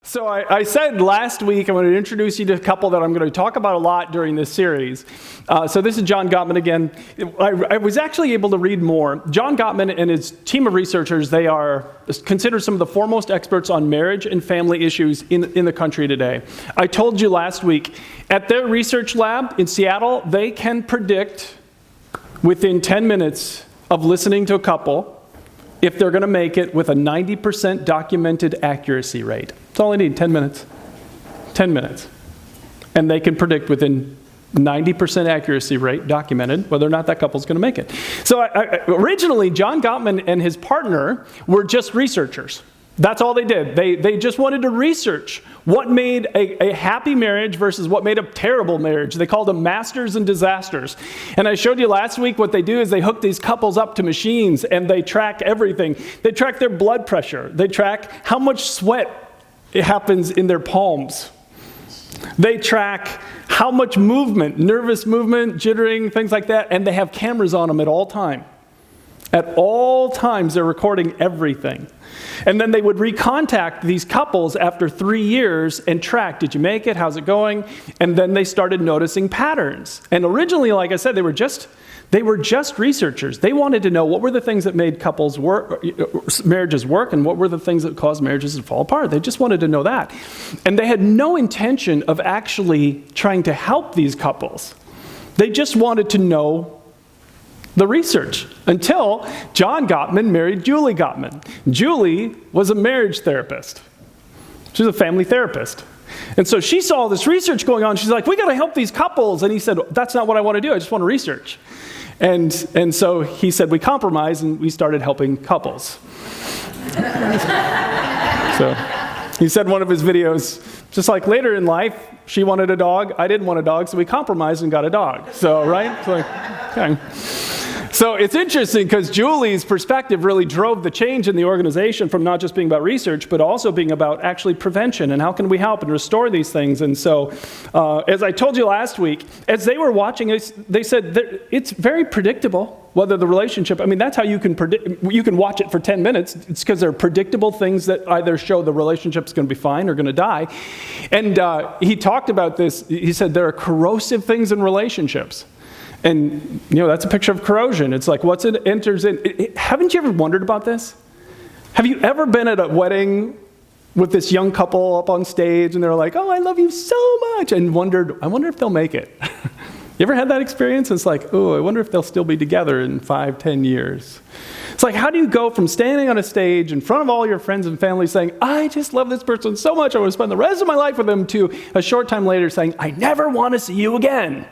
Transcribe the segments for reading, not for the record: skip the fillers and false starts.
So I said last week I'm going to introduce you to a couple that I'm going to talk about a lot during this series. So this is John Gottman again. I was actually able to read more. John Gottman and his team of researchers, they are considered some of the foremost experts on marriage and family issues in the country today. I told you last week, at their research lab in Seattle, they can predict within 10 minutes of listening to a couple if they're going to make it with a 90% documented accuracy rate. That's all I need, 10 minutes. 10 minutes. And they can predict within 90% accuracy rate, documented, whether or not that couple's going to make it. So originally, John Gottman and his partner were just researchers. That's all they did. They just wanted to research what made a happy marriage versus what made a terrible marriage. They called them masters and disasters. And I showed you last week what they do is they hook these couples up to machines and they track everything. They track their blood pressure. They track how much sweat it happens in their palms. They track how much movement, nervous movement, jittering, things like that, and they have cameras on them at all time. At all times, they're recording everything. And then they would recontact these couples after 3 years and track, did you make it? How's it going? And then they started noticing patterns. And originally, like I said, they were just researchers. They wanted to know what were the things that made marriages work, and what were the things that caused marriages to fall apart. They just wanted to know that. And they had no intention of actually trying to help these couples. They just wanted to know the research until John Gottman married Julie Gottman. Julie was a marriage therapist. She was a family therapist. And so she saw this research going on. She's like, we got to help these couples. And he said, that's not what I want to do. I just want to research. And so he said, we compromised and we started helping couples. So he said in one of his videos, just like later in life, she wanted a dog, I didn't want a dog, so we compromised and got a dog. So, right? So, okay. So it's interesting because Julie's perspective really drove the change in the organization from not just being about research, but also being about actually prevention and how can we help and restore these things. And so, as I told you last week, as they were watching it, they said it's very predictable whether the relationship, I mean, that's how you can predict, you can watch it for 10 minutes. It's because they're predictable things that either show the relationship's going to be fine or going to die. And he talked about this. He said there are corrosive things in relationships. And, that's a picture of corrosion. It's like once it enters in. Haven't you ever wondered about this? Have you ever been at a wedding with this young couple up on stage and they're like, oh, I love you so much, and wondered, I wonder if they'll make it? You ever had that experience? It's like, oh, I wonder if they'll still be together in 5, 10 years. It's like, how do you go from standing on a stage in front of all your friends and family saying, I just love this person so much, I want to spend the rest of my life with them, to a short time later saying, I never want to see you again?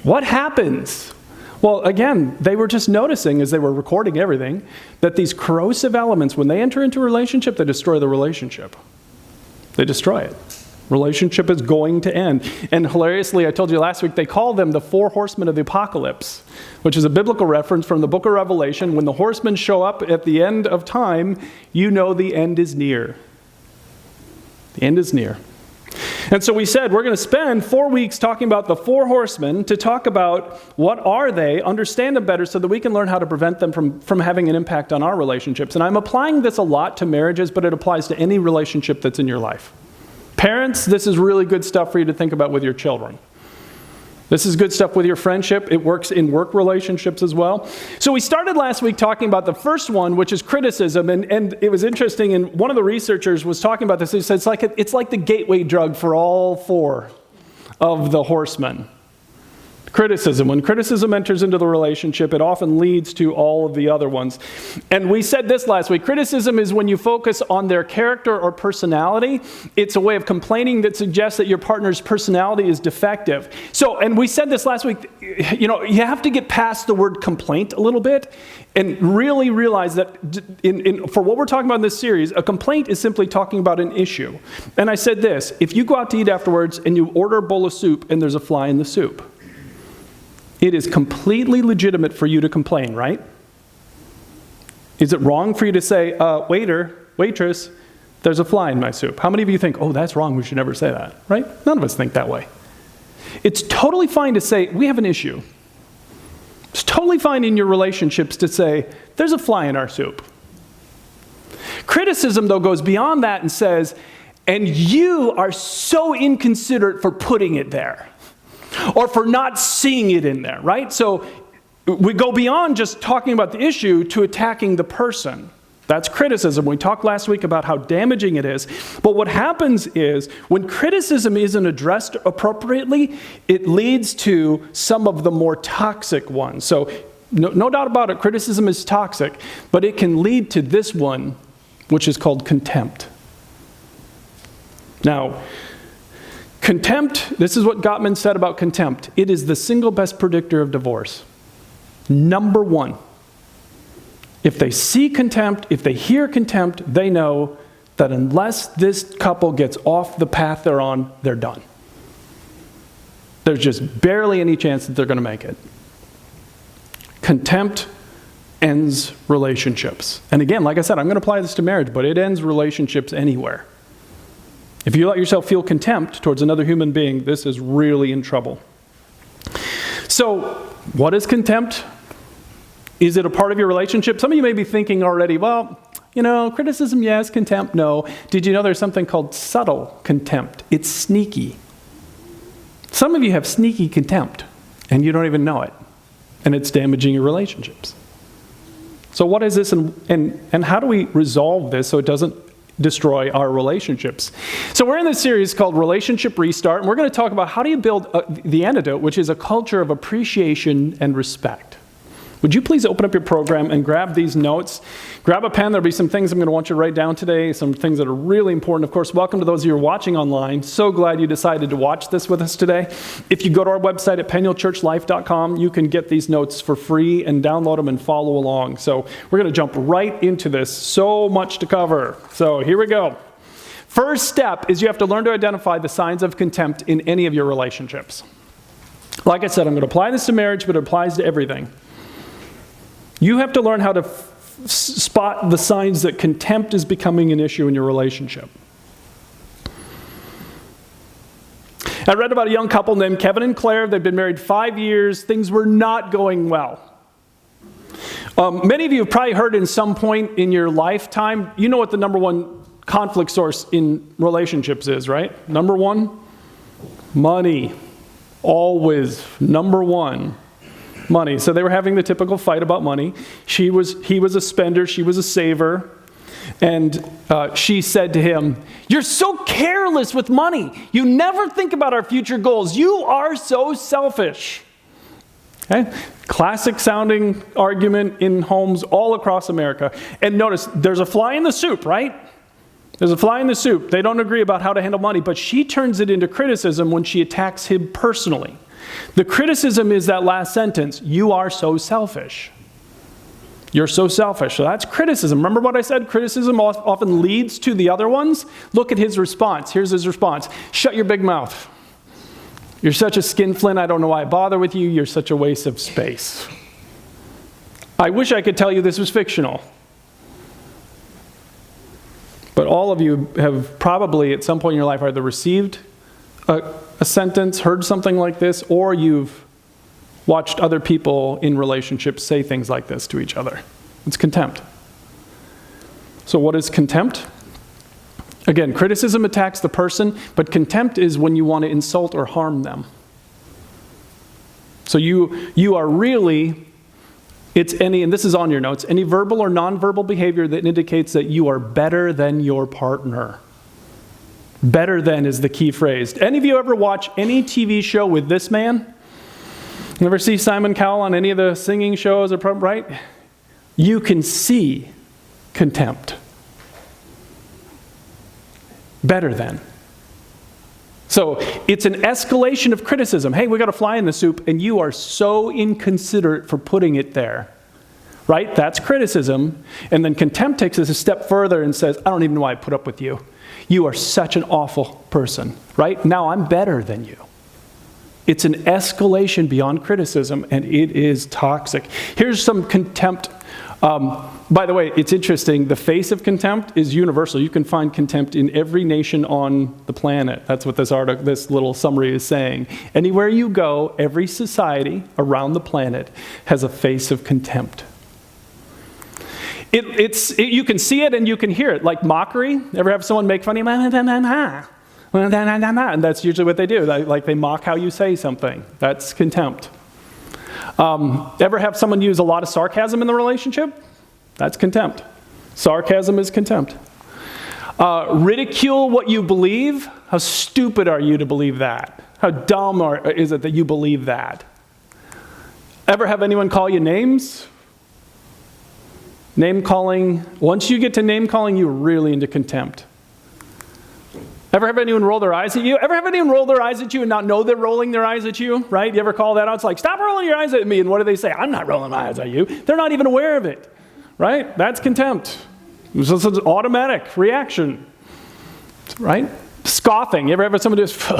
What happens? Well, again, they were just noticing as they were recording everything that these corrosive elements, when they enter into a relationship, they destroy the relationship. They destroy it. Relationship is going to end. And hilariously, I told you last week, they call them the 4 horsemen of the apocalypse, which is a biblical reference from the book of Revelation. When the horsemen show up at the end of time, you know the end is near. The end is near. And so we said we're going to spend 4 weeks talking about the 4 horsemen to talk about what are they, understand them better so that we can learn how to prevent them from having an impact on our relationships. And I'm applying this a lot to marriages, but it applies to any relationship that's in your life. Parents, this is really good stuff for you to think about with your children. This is good stuff with your friendship. It works in work relationships as well. So we started last week talking about the first one, which is criticism. And it was interesting, and one of the researchers was talking about this. He said it's like the gateway drug for all 4 of the horsemen. Criticism. When criticism enters into the relationship, it often leads to all of the other ones. And we said this last week. Criticism is when you focus on their character or personality. It's a way of complaining that suggests that your partner's personality is defective. So, and we said this last week, you have to get past the word complaint a little bit and really realize that for what we're talking about in this series, a complaint is simply talking about an issue. And I said this, if you go out to eat afterwards and you order a bowl of soup and there's a fly in the soup, it is completely legitimate for you to complain, right? Is it wrong for you to say, waiter, waitress, there's a fly in my soup? How many of you think, oh, that's wrong, we should never say that, right? None of us think that way. It's totally fine to say, we have an issue. It's totally fine in your relationships to say, there's a fly in our soup. Criticism, though, goes beyond that and says, and you are so inconsiderate for putting it there, or for not seeing it in there, right? So we go beyond just talking about the issue to attacking the person. That's criticism. We talked last week about how damaging it is. But what happens is when criticism isn't addressed appropriately, it leads to some of the more toxic ones. So no doubt about it, criticism is toxic, but it can lead to this one, which is called contempt. Now, contempt, this is what Gottman said about contempt. It is the single best predictor of divorce. Number one. If they see contempt, if they hear contempt, they know that unless this couple gets off the path they're on, they're done. There's just barely any chance that they're going to make it. Contempt ends relationships. And again, like I said, I'm going to apply this to marriage, but it ends relationships anywhere. If you let yourself feel contempt towards another human being, this is really in trouble. So, what is contempt? Is it a part of your relationship? Some of you may be thinking already, well, criticism, yes, contempt, no. Did you know there's something called subtle contempt? It's sneaky. Some of you have sneaky contempt, and you don't even know it. And it's damaging your relationships. So what is this, and how do we resolve this so it doesn't destroy our relationships? So we're in this series called Relationship Restart, and we're going to talk about how do you build the antidote, which is a culture of appreciation and respect. Would you please open up your program and grab these notes? Grab a pen. There'll be some things I'm going to want you to write down today, some things that are really important. Of course, welcome to those of you who are watching online. So glad you decided to watch this with us today. If you go to our website at penulchurchlife.com, you can get these notes for free and download them and follow along. So we're going to jump right into this. So much to cover. So here we go. First step is you have to learn to identify the signs of contempt in any of your relationships. Like I said, I'm going to apply this to marriage, but it applies to everything. You have to learn how to spot the signs that contempt is becoming an issue in your relationship. I read about a young couple named Kevin and Claire. They've been married 5 years. Things were not going well. Many of you have probably heard in some point in your lifetime, you know what the number one conflict source in relationships is, right? Number one, money. Always number one. Money. So they were having the typical fight about money. He was a spender, she was a saver. And she said to him, "You're so careless with money. You never think about our future goals. You are so selfish." Okay? Classic sounding argument in homes all across America. And notice, there's a fly in the soup, right? There's a fly in the soup. They don't agree about how to handle money, but she turns it into criticism when she attacks him personally. The criticism is that last sentence, "You are so selfish." You're so selfish. So that's criticism. Remember what I said? Criticism often leads to the other ones. Look at his response. Here's his response. "Shut your big mouth. You're such a skinflint. I don't know why I bother with you. You're such a waste of space." I wish I could tell you this was fictional. But all of you have probably at some point in your life either received a sentence, heard something like this, or you've watched other people in relationships say things like this to each other. It's contempt. So what is contempt? Again, criticism attacks the person, but contempt is when you want to insult or harm them. So you are really, it's any, and this is on your notes, any verbal or nonverbal behavior that indicates that you are better than your partner. Better than is the key phrase. Any of you ever watch any TV show with this man? You ever see Simon Cowell on any of the singing shows, right? You can see contempt. Better than. So it's an escalation of criticism. Hey, we got a fly in the soup, and you are so inconsiderate for putting it there. Right? That's criticism. And then contempt takes us a step further and says, "I don't even know why I put up with you. You are such an awful person." Right? Now I'm better than you. It's an escalation beyond criticism, and it is toxic. Here's some contempt. By the way, it's interesting. The face of contempt is universal. You can find contempt in every nation on the planet. That's what this little summary is saying. Anywhere you go, every society around the planet has a face of contempt. You can see it and you can hear it, like mockery. Ever have someone make fun of you? And that's usually what they do. Like they mock how you say something. That's contempt. Ever have someone use a lot of sarcasm in the relationship? That's contempt. Sarcasm is contempt. Ridicule what you believe. How stupid are you to believe that? How dumb is it that you believe that? Ever have anyone call you names? Name calling. Once you get to name calling, you're really into contempt. Ever have anyone roll their eyes at you? Ever have anyone roll their eyes at you and not know they're rolling their eyes at you? Right? You ever call that out? It's like, stop rolling your eyes at me. And what do they say? I'm not rolling my eyes at you. They're not even aware of it. Right? That's contempt. It's just an automatic reaction. Right? Scoffing. You ever have someone do this?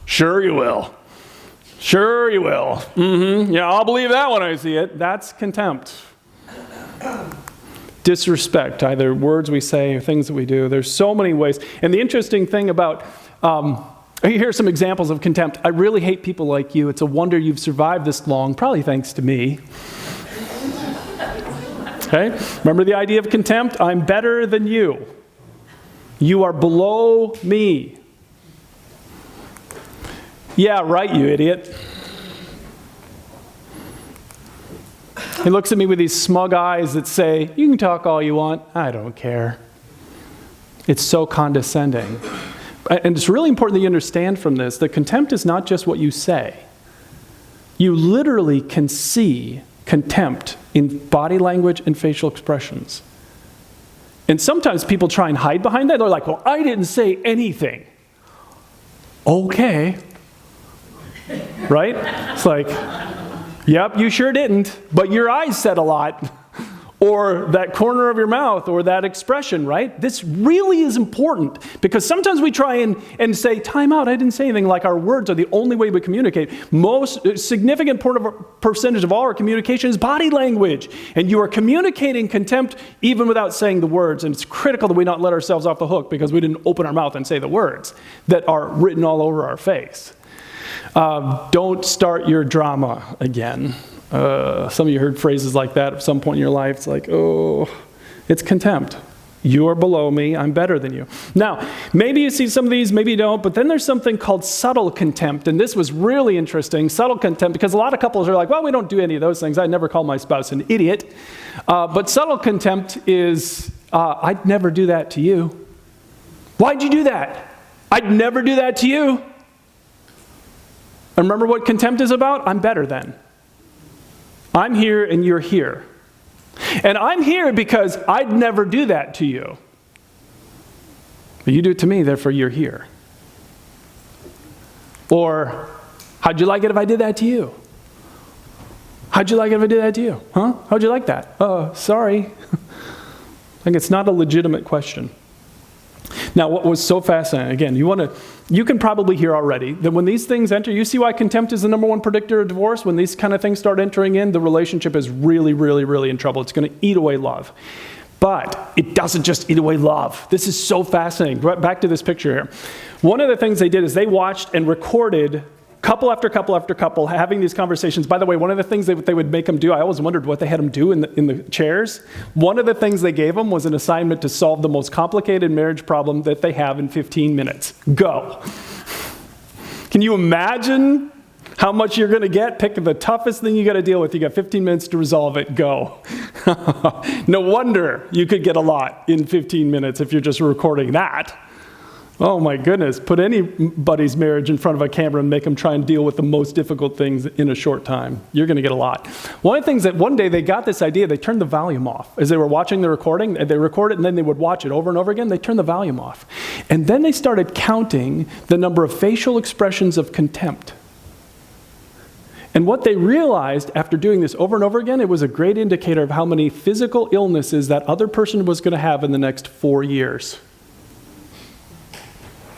Sure you will. Sure you will. Mm-hmm. Yeah, I'll believe that when I see it. That's contempt. Disrespect, either words we say or things that we do. There's so many ways. And the interesting thing about, here are some examples of contempt. I really hate people like you. It's a wonder you've survived this long, probably thanks to me. Okay? Remember the idea of contempt? I'm better than you. You are below me. Yeah, right, you idiot. He looks at me with these smug eyes that say, you can talk all you want. I don't care. It's so condescending. And it's really important that you understand from this that contempt is not just what you say. You literally can see contempt in body language and facial expressions. And sometimes people try and hide behind that. They're like, well, I didn't say anything. Okay. Right? It's like, yep, you sure didn't, but your eyes said a lot. Or that corner of your mouth, or that expression, right? This really is important, because sometimes we try and say, time out, I didn't say anything, like our words are the only way we communicate. Most significant percentage of all our communication is body language. And you are communicating contempt even without saying the words. And it's critical that we not let ourselves off the hook because we didn't open our mouth and say the words that are written all over our face. Don't start your drama again. Some of you heard phrases like that at some point in your life. It's like, oh, it's contempt. You are below me, I'm better than you. Now, maybe you see some of these, maybe you don't, but then there's something called subtle contempt, and this was really interesting, subtle contempt, because a lot of couples are like, well, we don't do any of those things. I never call my spouse an idiot. But subtle contempt is, I'd never do that to you. Why'd you do that? I'd never do that to you. And remember what contempt is about? I'm better than. I'm here and you're here. And I'm here because I'd never do that to you. But you do it to me, therefore you're here. Or, how'd you like it if I did that to you? How'd you like it if I did that to you? Huh? How'd you like that? Sorry. Like, it's not a legitimate question. Now, what was so fascinating, again, you can probably hear already that when these things enter, you see why contempt is the number one predictor of divorce? When these kind of things start entering in, the relationship is really, really, really in trouble. It's going to eat away love. But it doesn't just eat away love. This is so fascinating. Back to this picture here. One of the things they did is they watched and recorded couple after couple after couple having these conversations. By the way, one of the things they would make them do, I always wondered what they had them do in the chairs. One of the things they gave them was an assignment to solve the most complicated marriage problem that they have in 15 minutes. Go. Can you imagine how much you're going to get? Pick the toughest thing you got to deal with. You got 15 minutes to resolve it. Go. No wonder you could get a lot in 15 minutes if you're just recording that. Oh my goodness, put anybody's marriage in front of a camera and make them try and deal with the most difficult things in a short time. You're going to get a lot. One of the things that one day they got this idea, they turned the volume off. As they were watching the recording, they record it and then they would watch it over and over again, they turned the volume off. And then they started counting the number of facial expressions of contempt. And what they realized after doing this over and over again, it was a great indicator of how many physical illnesses that other person was going to have in the next 4 years.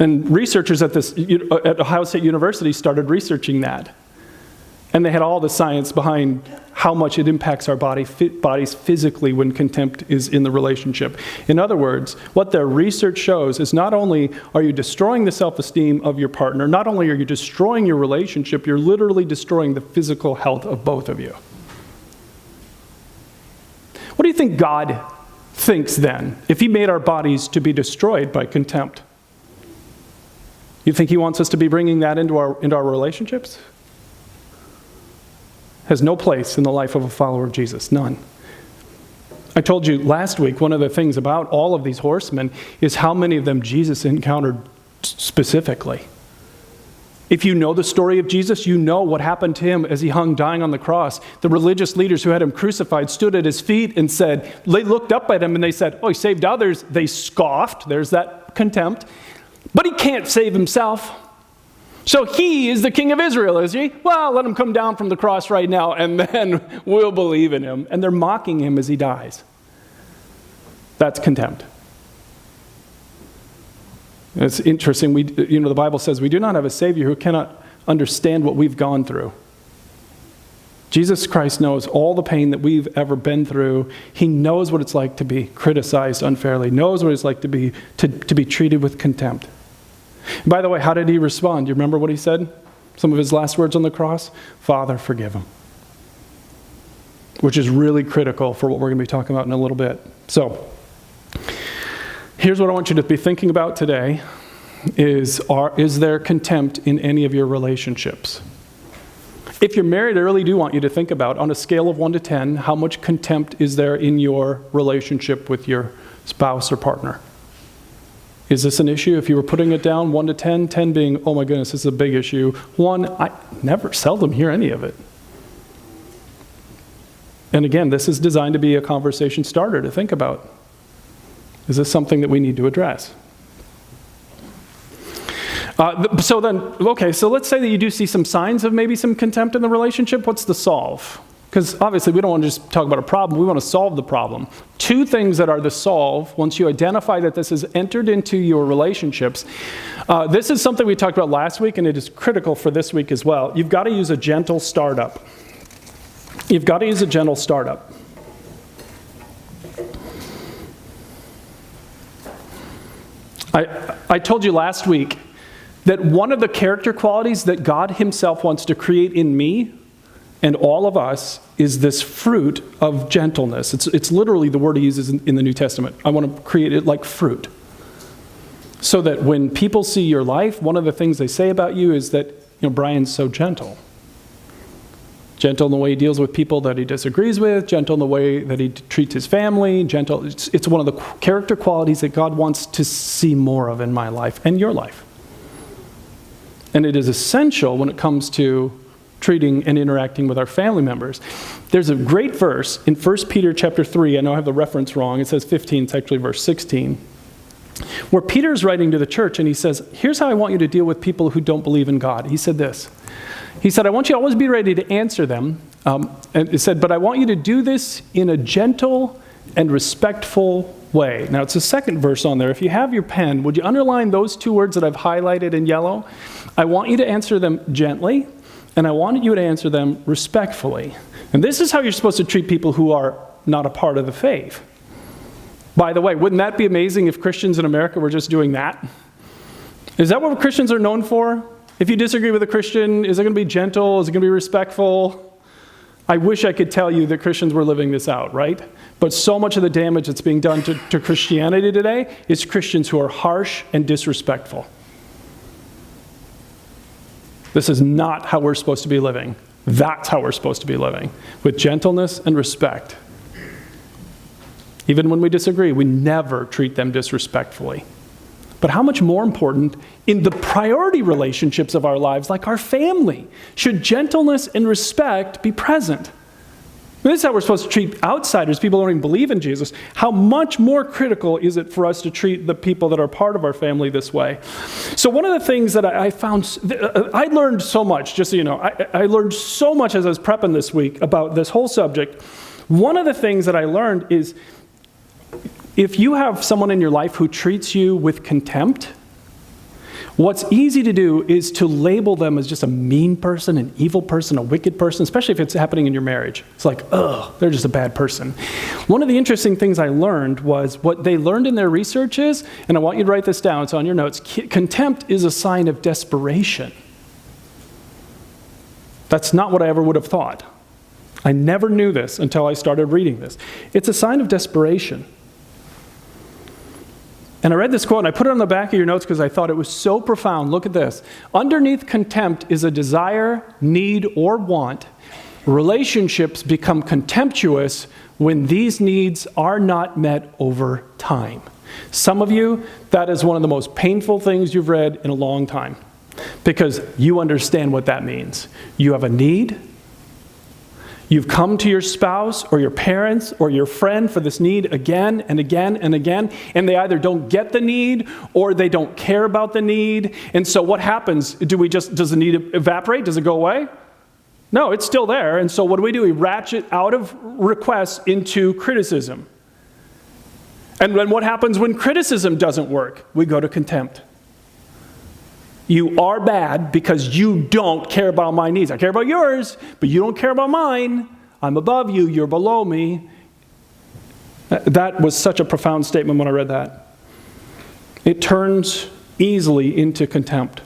And researchers at Ohio State University started researching that. And they had all the science behind how much it impacts our bodies physically when contempt is in the relationship. In other words, what their research shows is not only are you destroying the self-esteem of your partner, not only are you destroying your relationship, you're literally destroying the physical health of both of you. What do you think God thinks then, if he made our bodies to be destroyed by contempt, you think he wants us to be bringing that into our relationships? Has no place in the life of a follower of Jesus. None. I told you last week, one of the things about all of these horsemen is how many of them Jesus encountered specifically. If you know the story of Jesus, you know what happened to him as he hung dying on the cross. The religious leaders who had him crucified stood at his feet and said, they looked up at him and they said, oh, he saved others. They scoffed. There's that contempt. But he can't save himself. So he is the king of Israel, is he? Well, let him come down from the cross right now and then we'll believe in him. And they're mocking him as he dies. That's contempt. It's interesting. The Bible says we do not have a Savior who cannot understand what we've gone through. Jesus Christ knows all the pain that we've ever been through. He knows what it's like to be criticized unfairly, knows what it's like to be treated with contempt. And by the way, how did he respond? Do you remember what he said? Some of his last words on the cross? Father, forgive him. Which is really critical for what we're going to be talking about in a little bit. So, here's what I want you to be thinking about today is there contempt in any of your relationships? If you're married, I really do want you to think about, on a scale of 1 to 10, how much contempt is there in your relationship with your spouse or partner? Is this an issue? If you were putting it down 1 to 10, 10 being, oh my goodness, this is a big issue. 1, I seldom hear any of it. And again, this is designed to be a conversation starter to think about. Is this something that we need to address? So let's say that you do see some signs of maybe some contempt in the relationship. What's the solve? Because obviously we don't want to just talk about a problem. We want to solve the problem. 2 things that are the solve, once you identify that this has entered into your relationships. This is something we talked about last week, and it is critical for this week as well. You've got to use a gentle startup. You've got to use a gentle startup. I told you last week that one of the character qualities that God himself wants to create in me and all of us is this fruit of gentleness. It's literally the word he uses in the New Testament. I want to create it like fruit. So that when people see your life, one of the things they say about you is that, Brian's so gentle. Gentle in the way he deals with people that he disagrees with, gentle in the way that he treats his family, gentle. It's one of the character qualities that God wants to see more of in my life and your life. And it is essential when it comes to treating and interacting with our family members. There's a great verse in 1 Peter chapter 3. I know I have the reference wrong. It says 15. It's actually verse 16. Where Peter's writing to the church and he says, here's how I want you to deal with people who don't believe in God. He said this. He said, I want you to always be ready to answer them. And it said, but I want you to do this in a gentle and respectful way. Now, it's the second verse on there. If you have your pen, would you underline those 2 words that I've highlighted in yellow? I want you to answer them gently, and I want you to answer them respectfully. And this is how you're supposed to treat people who are not a part of the faith. By the way, wouldn't that be amazing if Christians in America were just doing that? Is that what Christians are known for? If you disagree with a Christian, is it going to be gentle? Is it going to be respectful? I wish I could tell you that Christians were living this out, right? But so much of the damage that's being done to Christianity today is Christians who are harsh and disrespectful. This is not how we're supposed to be living. That's how we're supposed to be living, with gentleness and respect. Even when we disagree, we never treat them disrespectfully. But how much more important in the priority relationships of our lives, like our family, should gentleness and respect be present? This is how we're supposed to treat outsiders, people who don't even believe in Jesus. How much more critical is it for us to treat the people that are part of our family this way? So one of the things that I found, I learned so much, just so you know, I learned so much as I was prepping this week about this whole subject. One of the things that I learned is, if you have someone in your life who treats you with contempt, what's easy to do is to label them as just a mean person, an evil person, a wicked person, especially if it's happening in your marriage. It's like, ugh, they're just a bad person. One of the interesting things I learned was what they learned in their research is, and I want you to write this down, it's on your notes, contempt is a sign of desperation. That's not what I ever would have thought. I never knew this until I started reading this. It's a sign of desperation. And I read this quote, and I put it on the back of your notes because I thought it was so profound. Look at this. Underneath contempt is a desire, need, or want. Relationships become contemptuous when these needs are not met over time. Some of you, that is one of the most painful things you've read in a long time, because you understand what that means. You have a need. You've come to your spouse or your parents or your friend for this need again and again and again, and they either don't get the need or they don't care about the need. And so what happens? Does the need evaporate? Does it go away? No, it's still there. And so what do? We ratchet out of requests into criticism. And then what happens when criticism doesn't work? We go to contempt. You are bad because you don't care about my needs. I care about yours, but you don't care about mine. I'm above you, you're below me. That was such a profound statement when I read that. It turns easily into contempt.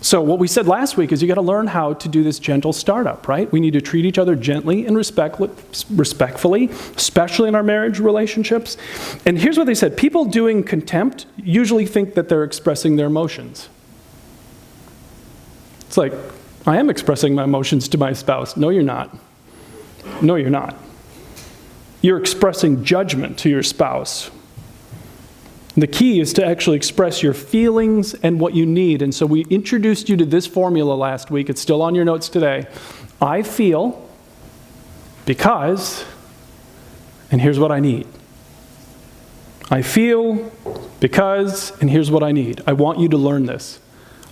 So what we said last week is you got to learn how to do this gentle startup, right? We need to treat each other gently and respectfully, especially in our marriage relationships. And here's what they said. People doing contempt usually think that they're expressing their emotions. It's like, I am expressing my emotions to my spouse. No, you're not. No, you're not. You're expressing judgment to your spouse. The key is to actually express your feelings and what you need. And so we introduced you to this formula last week. It's still on your notes today. I feel because, and here's what I need. I feel because, and here's what I need. I want you to learn this.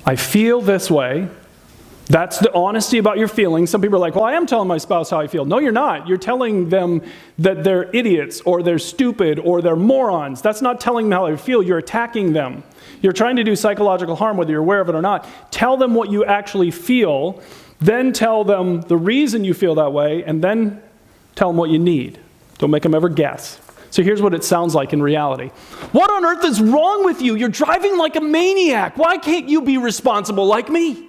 I feel this way. That's the honesty about your feelings. Some people are like, well, I am telling my spouse how I feel. No, you're not. You're telling them that they're idiots or they're stupid or they're morons. That's not telling them how they feel. You're attacking them. You're trying to do psychological harm, whether you're aware of it or not. Tell them what you actually feel, then tell them the reason you feel that way, and then tell them what you need. Don't make them ever guess. So here's what it sounds like in reality. What on earth is wrong with you? You're driving like a maniac. Why can't you be responsible like me?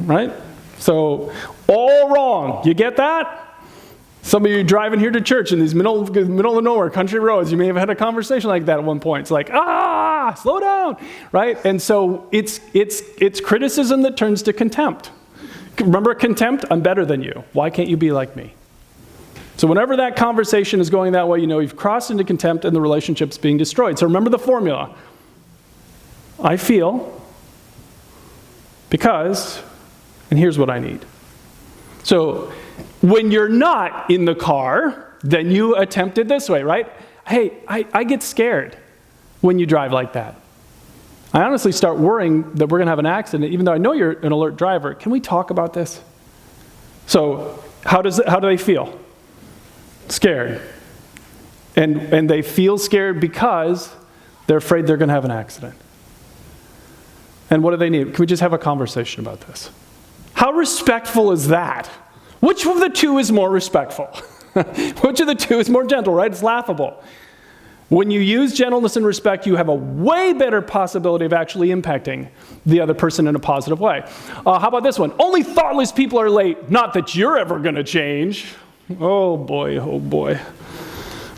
Right? So, all wrong. You get that? Some of you driving here to church in these middle of nowhere country roads, you may have had a conversation like that at one point. It's like, slow down, right? And so it's criticism that turns to contempt. Remember contempt? I'm better than you. Why can't you be like me? So whenever that conversation is going that way, you know you've crossed into contempt and the relationship's being destroyed. So remember the formula. I feel because, and here's what I need. So when you're not in the car, then you attempt it this way, right? Hey, I get scared when you drive like that. I honestly start worrying that we're going to have an accident, even though I know you're an alert driver. Can we talk about this? So how do they feel? Scared. And they feel scared because they're afraid they're going to have an accident. And what do they need? Can we just have a conversation about this? How respectful is that? Which of the two is more respectful? Which of the two is more gentle, right? It's laughable. When you use gentleness and respect, you have a way better possibility of actually impacting the other person in a positive way. How about this one? Only thoughtless people are late. Not that you're ever going to change. Oh boy, oh boy.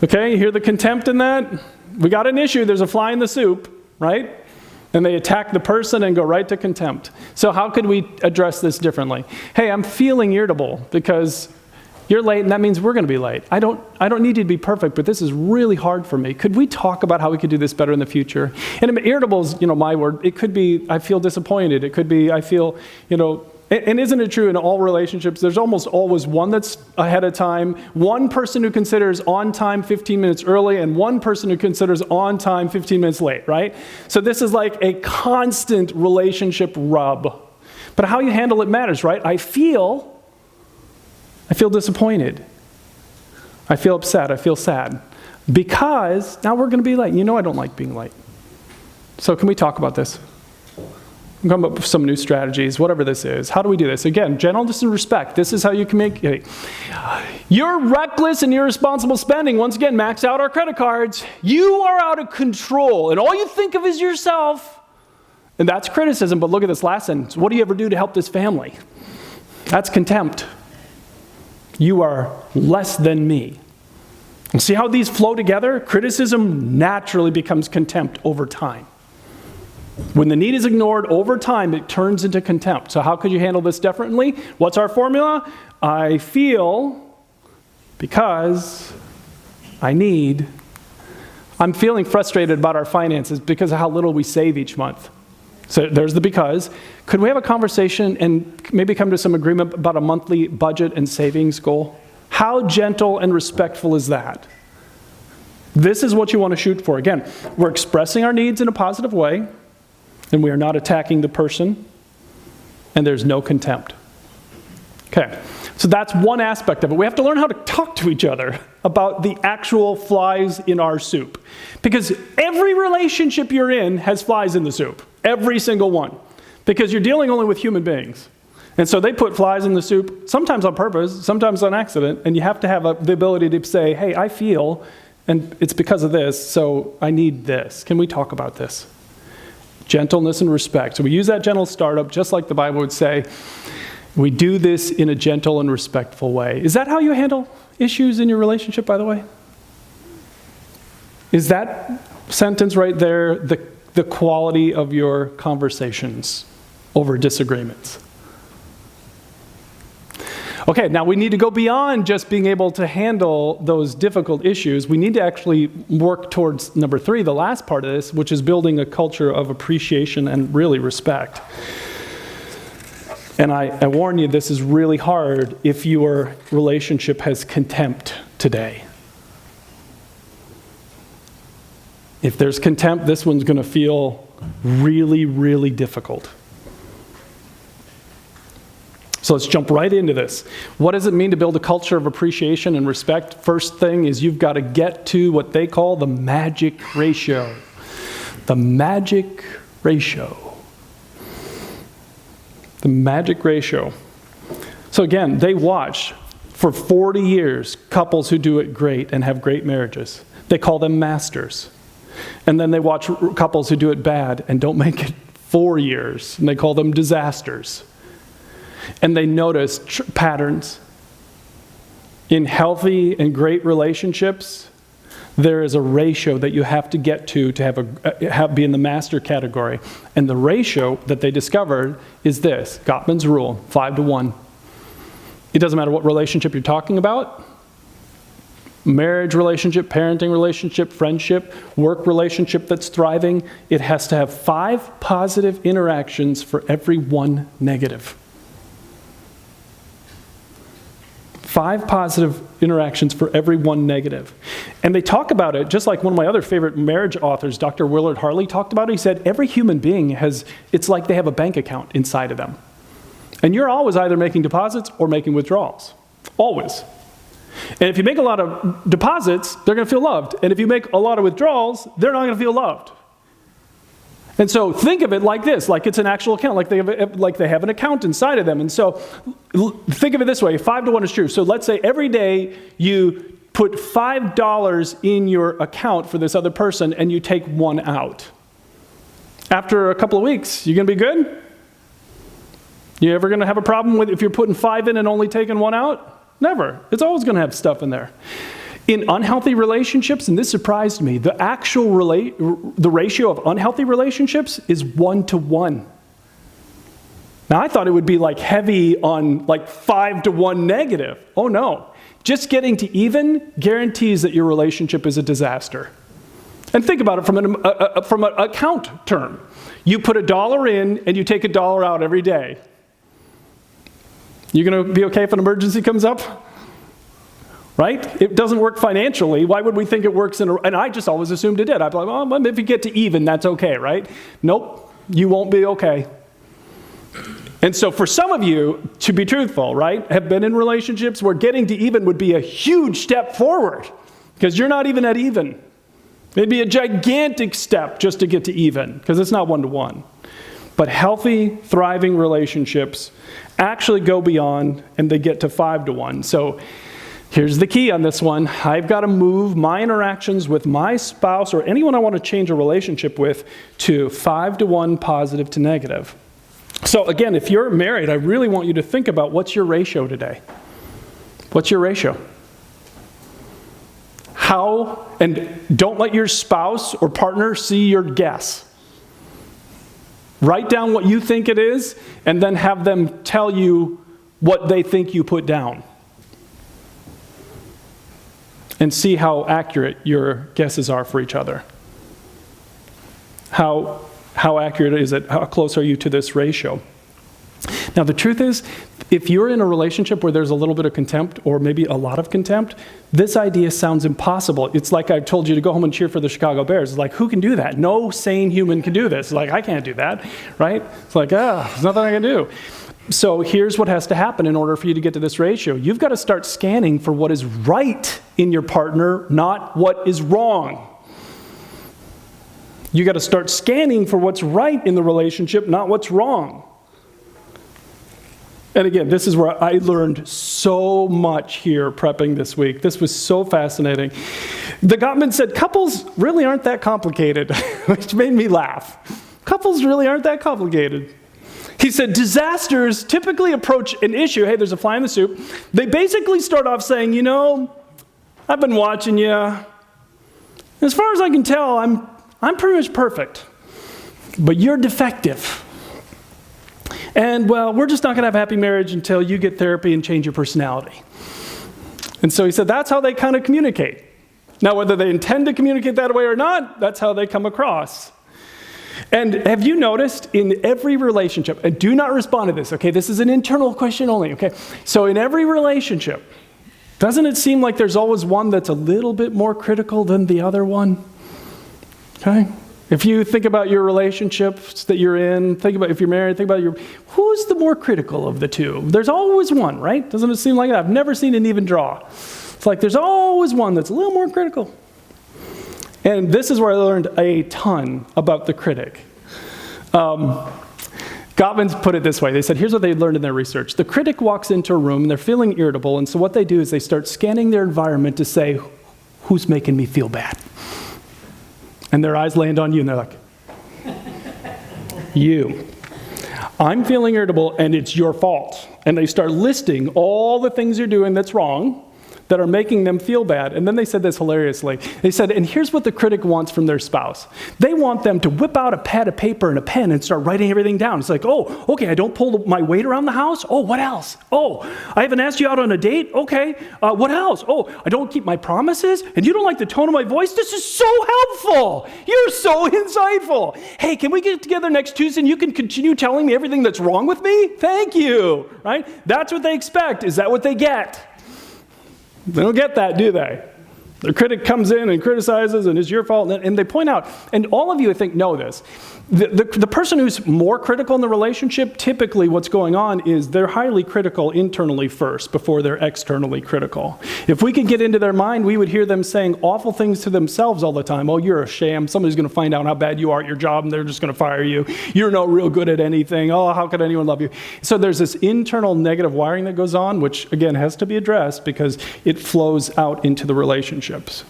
Okay, you hear the contempt in that? We got an issue. There's a fly in the soup, right? And they attack the person and go right to contempt. So how could we address this differently? Hey, I'm feeling irritable because you're late, and that means we're going to be late. I don't need you to be perfect, but this is really hard for me. Could we talk about how we could do this better in the future? And irritable is, my word. It could be I feel disappointed. It could be I feel, and isn't it true in all relationships, there's almost always one that's ahead of time, one person who considers on time 15 minutes early, and one person who considers on time 15 minutes late, right? So this is like a constant relationship rub. But how you handle it matters, right? I feel disappointed. I feel upset. I feel sad. Because now we're going to be late. I don't like being late. So can we talk about this? I'm coming up with some new strategies, whatever this is. How do we do this? Again, gentleness and respect. This is how you can make it. Your reckless and irresponsible spending, once again, max out our credit cards. You are out of control, and all you think of is yourself. And that's criticism, but look at this last sentence. What do you ever do to help this family? That's contempt. You are less than me. And see how these flow together? Criticism naturally becomes contempt over time. When the need is ignored over time, it turns into contempt. So how could you handle this differently? What's our formula? I feel because I need. I'm feeling frustrated about our finances because of how little we save each month. So there's the because. Could we have a conversation and maybe come to some agreement about a monthly budget and savings goal? How gentle and respectful is that? This is what you want to shoot for. Again, we're expressing our needs in a positive way, and we are not attacking the person, and there's no contempt. Okay, so that's one aspect of it. We have to learn how to talk to each other about the actual flies in our soup. Because every relationship you're in has flies in the soup. Every single one. Because you're dealing only with human beings. And so they put flies in the soup, sometimes on purpose, sometimes on accident, and you have to have the ability to say, hey, I feel, and it's because of this, so I need this. Can we talk about this? Gentleness and respect. So we use that gentle startup, just like the Bible would say. We do this in a gentle and respectful way. Is that how you handle issues in your relationship, by the way? Is that sentence right there the quality of your conversations over disagreements? Okay, now we need to go beyond just being able to handle those difficult issues. We need to actually work towards number 3, the last part of this, which is building a culture of appreciation and really respect. And I warn you, this is really hard if your relationship has contempt today. If there's contempt, this one's going to feel really, really difficult. So let's jump right into this. What does it mean to build a culture of appreciation and respect? First thing is you've got to get to what they call the magic ratio. The magic ratio. The magic ratio. So again, they watch for 40 years couples who do it great and have great marriages. They call them masters. And then they watch couples who do it bad and don't make it 4 years, and they call them disasters. And they notice patterns. In healthy and great relationships, there is a ratio that you have to get to be in the master category. And the ratio that they discovered is this, Gottman's rule, 5-to-1. It doesn't matter what relationship you're talking about. Marriage relationship, parenting relationship, friendship, work relationship that's thriving. It has to have 5 positive interactions for every 1 negative. 5 positive interactions for every 1 negative. And they talk about it, just like one of my other favorite marriage authors, Dr. Willard Harley, talked about it. He said, every human being it's like they have a bank account inside of them. And you're always either making deposits or making withdrawals. Always. And if you make a lot of deposits, they're going to feel loved. And if you make a lot of withdrawals, they're not going to feel loved. And so think of it like this, like it's an actual account, like they have an account inside of them. And so think of it this way, 5-to-1 is true. So let's say every day you put $5 in your account for this other person and you take 1 out. After a couple of weeks, you going to be good? You ever going to have a problem with if you're putting 5 in and only taking 1 out? Never. It's always going to have stuff in there. In unhealthy relationships, and this surprised me, the ratio of unhealthy relationships is 1-to-1. Now I thought it would be like heavy on like 5-to-1 negative. Oh no. Just getting to even guarantees that your relationship is a disaster. And think about it from an account term. You put $1 in and you take $1 out every day. You going to be okay if an emergency comes up? Right? It doesn't work financially. Why would we think it works and I just always assumed it did. I'd be like, well, if you get to even, that's okay, right? Nope, you won't be okay. And so for some of you, to be truthful, right, have been in relationships where getting to even would be a huge step forward because you're not even at even. It'd be a gigantic step just to get to even because it's not 1-to-1. But healthy, thriving relationships actually go beyond and they get to 5-to-1. So here's the key on this one. I've got to move my interactions with my spouse or anyone I want to change a relationship with to 5-to-1 positive to negative. So again, if you're married, I really want you to think about what's your ratio today? What's your ratio? And don't let your spouse or partner see your guess. Write down what you think it is, and then have them tell you what they think you put down. And see how accurate your guesses are for each other. How accurate is it? How close are you to this ratio? Now, the truth is, if you're in a relationship where there's a little bit of contempt, or maybe a lot of contempt, this idea sounds impossible. It's like I told you to go home and cheer for the Chicago Bears. It's like, who can do that? No sane human can do this. It's like, I can't do that, right? It's like, there's nothing I can do. So here's what has to happen in order for you to get to this ratio. You've got to start scanning for what is right in your partner, not what is wrong. You got to start scanning for what's right in the relationship, not what's wrong. And again, this is where I learned so much here prepping this week. This was so fascinating. The Gottman said, couples really aren't that complicated, which made me laugh. Couples really aren't that complicated. He said, disasters typically approach an issue. Hey, there's a fly in the soup. They basically start off saying, I've been watching you. As far as I can tell, I'm pretty much perfect. But you're defective. And, well, we're just not going to have a happy marriage until you get therapy and change your personality. And so he said that's how they kind of communicate. Now, whether they intend to communicate that way or not, that's how they come across. And have you noticed in every relationship, and do not respond to this, okay? This is an internal question only, okay? So in every relationship, doesn't it seem like there's always one that's a little bit more critical than the other one? Okay? If you think about your relationships that you're in, think about if you're married, think about who's the more critical of the two? There's always one, right? Doesn't it seem like that? I've never seen an even draw. It's like there's always one that's a little more critical. And this is where I learned a ton about the critic. Gottman's put it this way. They said, here's what they learned in their research. The critic walks into a room, and they're feeling irritable, and so what they do is they start scanning their environment to say, who's making me feel bad? And their eyes land on you, and they're like, you. I'm feeling irritable, and it's your fault. And they start listing all the things you're doing that's wrong, that are making them feel bad. And then they said this hilariously. They said, and here's what the critic wants from their spouse. They want them to whip out a pad of paper and a pen and start writing everything down. It's like, oh, okay, I don't pull my weight around the house. Oh, what else? Oh, I haven't asked you out on a date. Okay, what else? Oh, I don't keep my promises, and you don't like the tone of my voice. This is so helpful. You're so insightful. Hey, can we get together next Tuesday and you can continue telling me everything that's wrong with me? Thank you, right? That's what they expect. Is that what they get? They don't get that, do they? The critic comes in and criticizes, and it's your fault. And they point out, and all of you, I think, know this. The person who's more critical in the relationship, typically what's going on is they're highly critical internally first before they're externally critical. If we could get into their mind, we would hear them saying awful things to themselves all the time. Oh, you're a sham. Somebody's going to find out how bad you are at your job, and they're just going to fire you. You're not real good at anything. Oh, how could anyone love you? So there's this internal negative wiring that goes on, which, again, has to be addressed because it flows out into the relationships.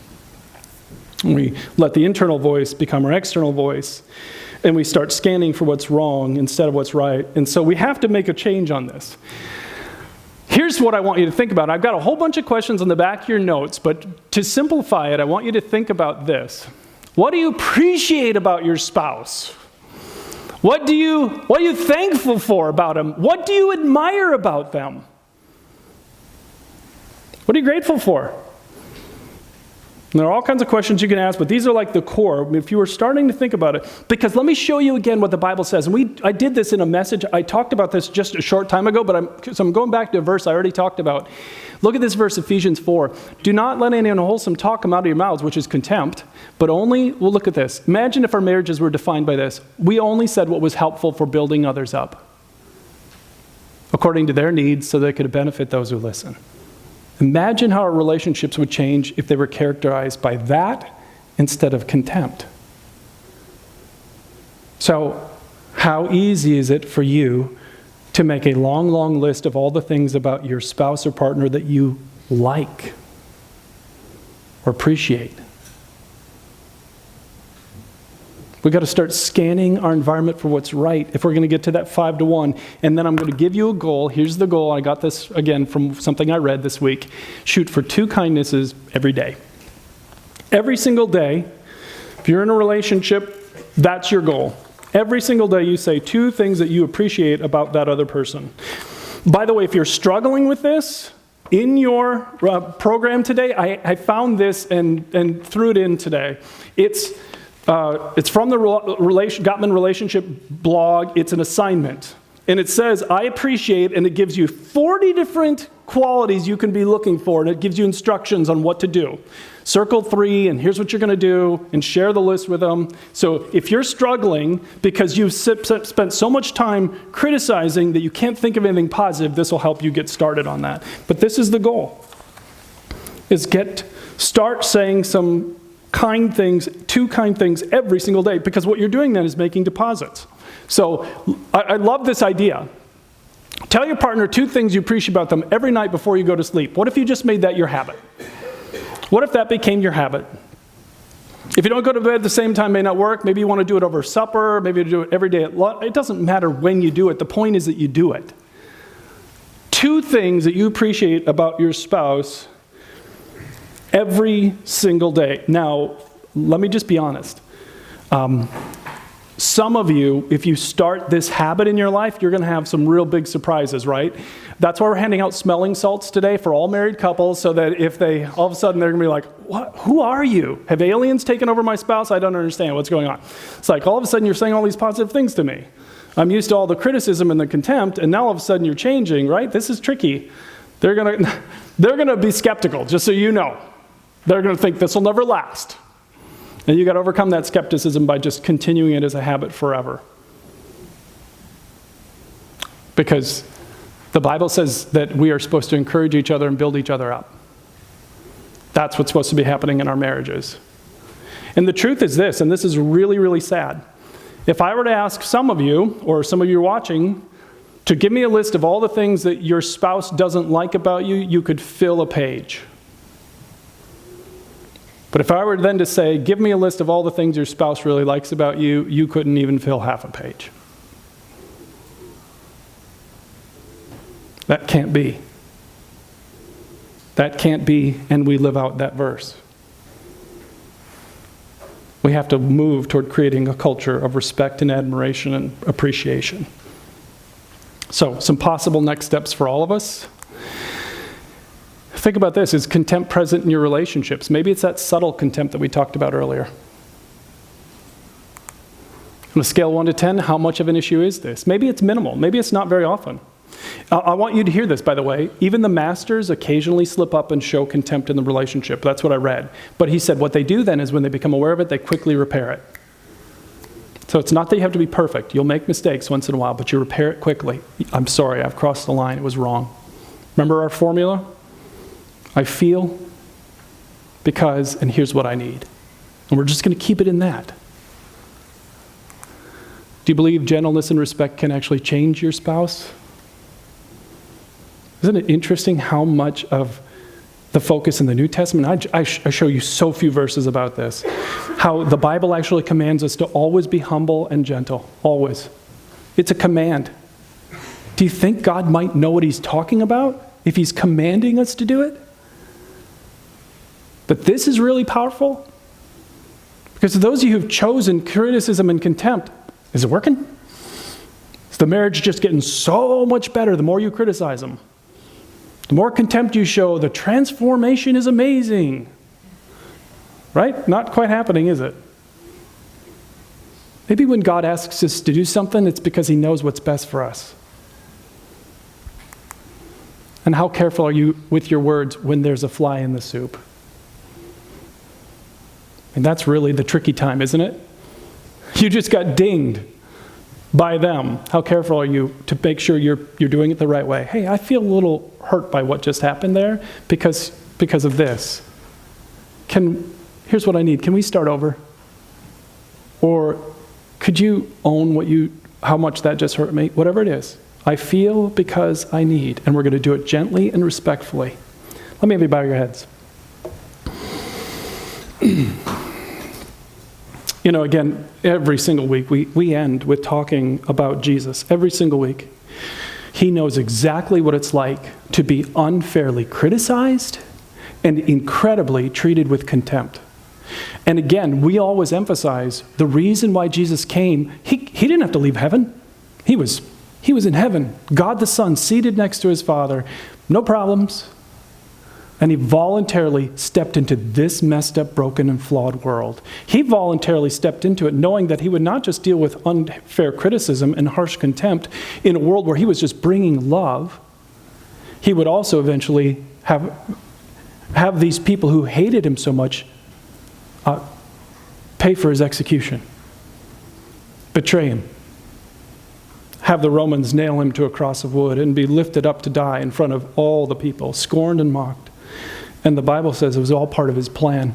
We let the internal voice become our external voice, and we start scanning for what's wrong instead of what's right. And so we have to make a change on this. Here's what I want you to think about. I've got a whole bunch of questions on the back of your notes, but to simplify it, I want you to think about this. What do you appreciate about your spouse? What are you thankful for about them? What do you admire about them? What are you grateful for? And there are all kinds of questions you can ask, but these are like the core. If you were starting to think about it, because let me show you again what the Bible says. And I did this in a message. I talked about this just a short time ago, but I'm going back to a verse I already talked about. Look at this verse, Ephesians 4. Do not let any unwholesome talk come out of your mouths, which is contempt, but only, well, look at this. Imagine if our marriages were defined by this. We only said what was helpful for building others up, according to their needs, so they could benefit those who listen. Imagine how our relationships would change if they were characterized by that instead of contempt. So, how easy is it for you to make a long, long list of all the things about your spouse or partner that you like or appreciate? We've got to start scanning our environment for what's right if we're going to get to that 5-to-1. And then I'm going to give you a goal. Here's the goal. I got this, again, from something I read this week. Shoot for 2 kindnesses every day. Every single day, if you're in a relationship, that's your goal. Every single day you say 2 things that you appreciate about that other person. By the way, if you're struggling with this, in your program today, I found this and threw it in today. It's from the Gottman Relationship blog. It's an assignment. And it says, I appreciate, and it gives you 40 different qualities you can be looking for, and it gives you instructions on what to do. Circle 3, and here's what you're going to do, and share the list with them. So if you're struggling because you've spent so much time criticizing that you can't think of anything positive, this will help you get started on that. But this is the goal, is start saying some kind things, 2 kind things every single day, because what you're doing then is making deposits. So I love this idea. Tell your partner 2 things you appreciate about them every night before you go to sleep. What if you just made that your habit? What if that became your habit? If you don't go to bed at the same time, it may not work. Maybe you want to do it over supper. Maybe you do it every day at lunch. It doesn't matter when you do it. The point is that you do it. 2 things that you appreciate about your spouse every single day. Now, let me just be honest. Some of you, if you start this habit in your life, you're going to have some real big surprises, right? That's why we're handing out smelling salts today for all married couples, so that if they, all of a sudden, they're going to be like, what? Who are you? Have aliens taken over my spouse? I don't understand what's going on. It's like, all of a sudden, you're saying all these positive things to me. I'm used to all the criticism and the contempt, and now all of a sudden, you're changing, right? This is tricky. They're going to be skeptical, just so you know. They're going to think this will never last. And you got to overcome that skepticism by just continuing it as a habit forever. Because the Bible says that we are supposed to encourage each other and build each other up. That's what's supposed to be happening in our marriages. And the truth is this, and this is really, really sad. If I were to ask some of you, or some of you watching, to give me a list of all the things that your spouse doesn't like about you, you could fill a page. But if I were then to say, give me a list of all the things your spouse really likes about you, you couldn't even fill half a page. That can't be. That can't be, and we live out that verse. We have to move toward creating a culture of respect and admiration and appreciation. So, some possible next steps for all of us. Think about this. Is contempt present in your relationships? Maybe it's that subtle contempt that we talked about earlier. On a scale of 1 to 10, how much of an issue is this? Maybe it's minimal. Maybe it's not very often. I want you to hear this, by the way. Even the masters occasionally slip up and show contempt in the relationship. That's what I read. But he said what they do then is when they become aware of it, they quickly repair it. So it's not that you have to be perfect. You'll make mistakes once in a while, but you repair it quickly. I'm sorry, I've crossed the line. It was wrong. Remember our formula? I feel because, and here's what I need. And we're just going to keep it in that. Do you believe gentleness and respect can actually change your spouse? Isn't it interesting how much of the focus in the New Testament, I show you so few verses about this, how the Bible actually commands us to always be humble and gentle, always. It's a command. Do you think God might know what he's talking about if he's commanding us to do it? But this is really powerful. Because of those of you who've chosen criticism and contempt, is it working? Is the marriage just getting so much better the more you criticize them? The more contempt you show, the transformation is amazing. Right? Not quite happening, is it? Maybe when God asks us to do something, it's because he knows what's best for us. And how careful are you with your words when there's a fly in the soup? And that's really the tricky time, isn't it? You just got dinged by them. How careful are you to make sure you're doing it the right way? Hey, I feel a little hurt by what just happened there because of this. Here's what I need. Can we start over? Or could you own how much that just hurt me? Whatever it is. I feel because I need. And we're going to do it gently and respectfully. Let me have you bow your heads. You know, again, every single week we end with talking about Jesus. Every single week. He knows exactly what it's like to be unfairly criticized and incredibly treated with contempt. And again, we always emphasize the reason why Jesus came, he didn't have to leave heaven. He was in heaven, God the Son, seated next to his Father, no problems. And he voluntarily stepped into this messed up, broken, and flawed world. He voluntarily stepped into it knowing that he would not just deal with unfair criticism and harsh contempt in a world where he was just bringing love. He would also eventually have these people who hated him so much pay for his execution, betray him, have the Romans nail him to a cross of wood and be lifted up to die in front of all the people, scorned and mocked. And the Bible says it was all part of his plan.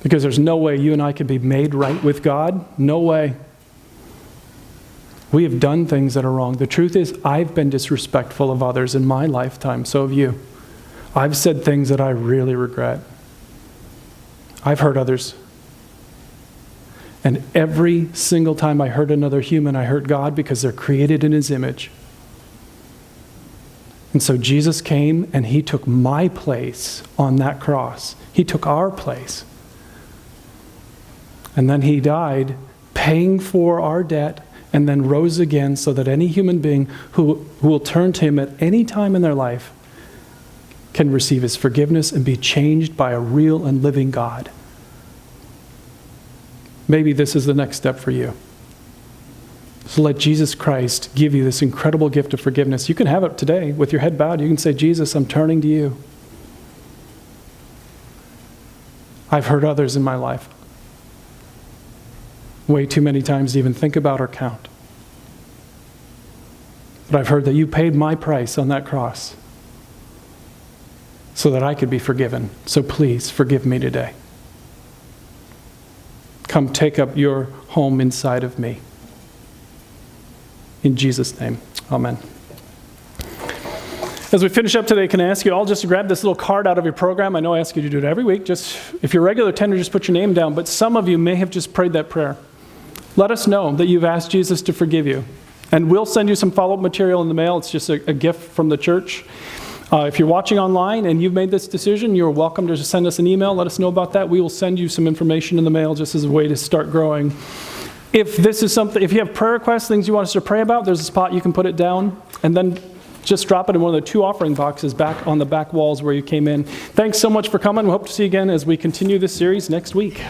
Because there's no way you and I could be made right with God. No way. We have done things that are wrong. The truth is, I've been disrespectful of others in my lifetime. So have you. I've said things that I really regret. I've hurt others. And every single time I hurt another human, I hurt God because they're created in his image. And so Jesus came and he took my place on that cross. He took our place. And then he died, paying for our debt, and then rose again so that any human being who will turn to him at any time in their life can receive his forgiveness and be changed by a real and living God. Maybe this is the next step for you. So let Jesus Christ give you this incredible gift of forgiveness. You can have it today with your head bowed. You can say, Jesus, I'm turning to you. I've hurt others in my life way too many times to even think about or count. But I've heard that you paid my price on that cross so that I could be forgiven. So please forgive me today. Come take up your home inside of me. In Jesus' name, amen. As we finish up today, can I ask you all just to grab this little card out of your program? I know I ask you to do it every week. Just if you're a regular attender, just put your name down. But some of you may have just prayed that prayer. Let us know that you've asked Jesus to forgive you. And we'll send you some follow-up material in the mail. It's just a gift from the church. If you're watching online and you've made this decision, you're welcome to just send us an email. Let us know about that. We will send you some information in the mail just as a way to start growing. If this is something, if you have prayer requests, things you want us to pray about, there's a spot you can put it down and then just drop it in one of the 2 offering boxes back on the back walls where you came in. Thanks so much for coming. We hope to see you again as we continue this series next week.